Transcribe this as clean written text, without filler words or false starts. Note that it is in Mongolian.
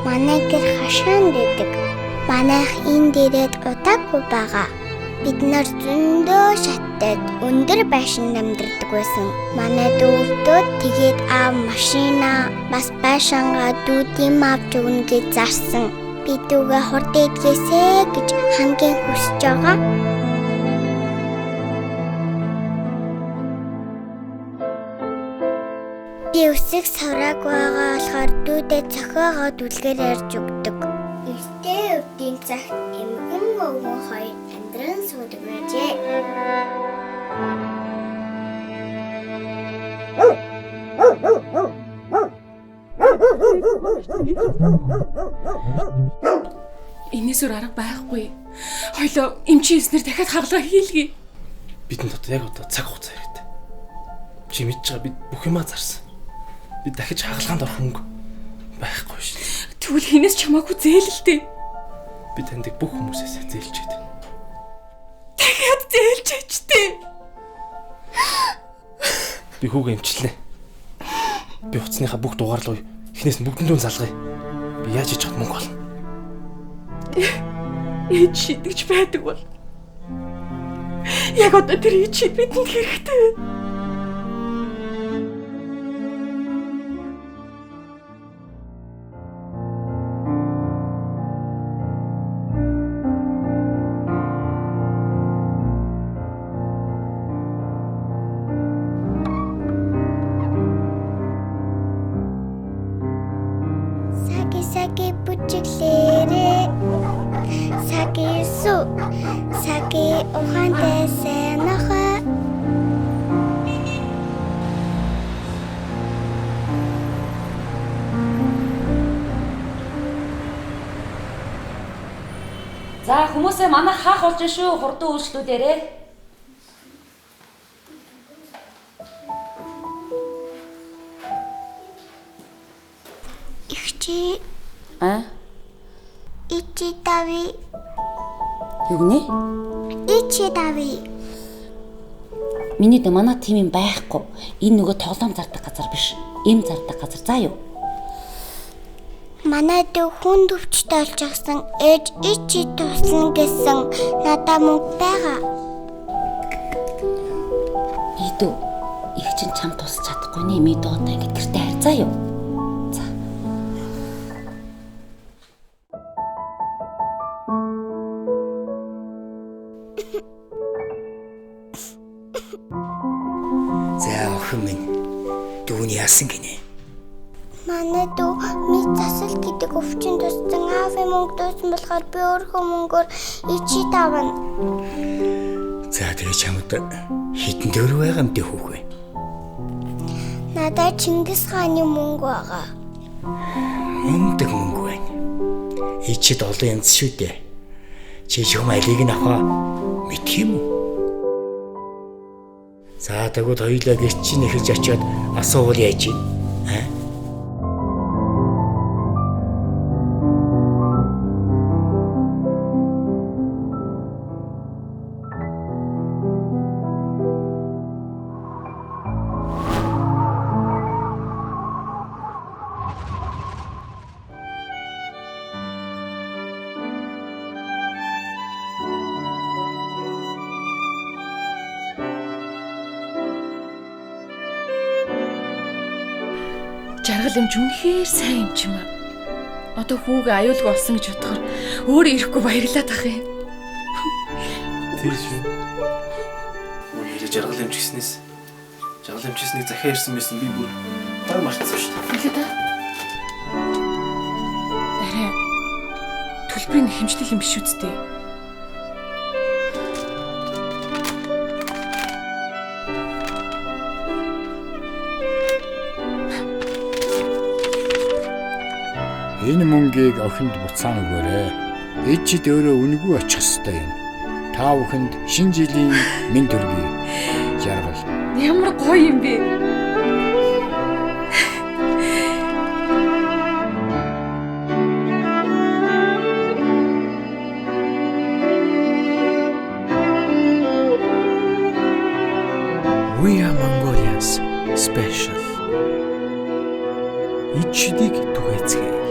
Манай гэр хашаанд байдаг. Манайх энэ дээрээд удаагүй байгаа. Бид нар зөндөө шаттай өндөр байшинд амьдардаг байсан. Манай дүүртүүд тэгээд аав машина бас байшингаа дүүдийн авч өгнө гэж зарсан. Би дүүгээ хурд идгээсэй гэж хамгийн хүсэж байгаа. Би үсэг саврааг байгаа болохоор дүүдэд цохиогоо дүлгээр ярьж өгдөг. Эртээ өвдийн цагт эмгэн өвгөн хоёр амьдран суудаг байжээ. Энэс өөр арга байхгүй. Хойлоо эмчийн эснэр дахиад хагалгаа хийлгэе. Бидэнд яг одоо цаг хугацаа хэрэгтэй. Чи мэдж байгаа бид бүх юмаа зарсан. Бид дахиж хагалгаанд орох мөнгө байхгүй шин. Тэгвэл хинээс чамаагүй зээлэлтэй. Би таньдаг бүх хүмүүсээс зээлж байдаг. Дахиад зээлж ачтэй. Би хүүгээ эмчилнэ. Би утасныхаа бүх дугаарлуу эхнээс нь бүгдэндөө залгая. Би яаж хийж чад мөнгө олно. Эд шидэгч байдаг бол. Яг одоо тэр чид бидэнд хэрэгтэй байна. Саги бүжиглээрээ саги су саги ухаантай сэнахаа За хүмүүсээ манай хаах болж шүү хурдан үйлчлүүдээрээ. Ихчи Ичи дави. Юу гэнэ? Ичи дави. Миний дэ манай тим юм байхгүй. Энэ нөгөө тоглоом зардаг газар биш. Им зардаг газар заа юу? Манай дүү хүн төвчтэй олчихсан ээж ичи туслана гэсэн надад мөнгө байгаа. Идүү. Их чинь чам тусч чадахгүй нэ ми дуутай ингэ гэртээ харьцаа юу? За охин минь дүүний яасан гинэ? Манай дүү ми засал гэдэг өвчин туссан аавын мөнгө дуусан болохоор би өөрөө мөнгөөр ичи давна. За тэгээ чамд хитэн төгрөг байгаа юм дээ хүүхвэ? Надад Чингис хааны мөнгө байгаа. Мөнгө байна. Ичид олон янз шүү дээ. Чи юм алийг нь аваа мэдх юм уу? За тэгвэл хоёулаа гэрч чинь эхэлж очиод асуувал яаж юм? Жаргал эмч үнэхээр сайн юм чим аа. Одоо хүүгээ аюулгүй болсон гэж бодохоор өөрөө ирэхгүй баярлаад ах юм. Тэр шүү. Үнэхээр жаргал эмч гиснээс жаргал эмчснийг захиа ирсэн байсан би бүр баг мартсан шүү дээ. Үлээ та. Арай төлбөрийн хэмжлэл юм биш үсттэй. Энэ мөнгийг охинд буцаан өгөөрэй. Ээжид өөрөө үнэгүй очих ёстой юм. Та бүхэнд шинэ жилийн мэнд төргий. Жаргал. Ямар гоё юм бэ? We are Mongolians special. Ичдийг түгээцгээе.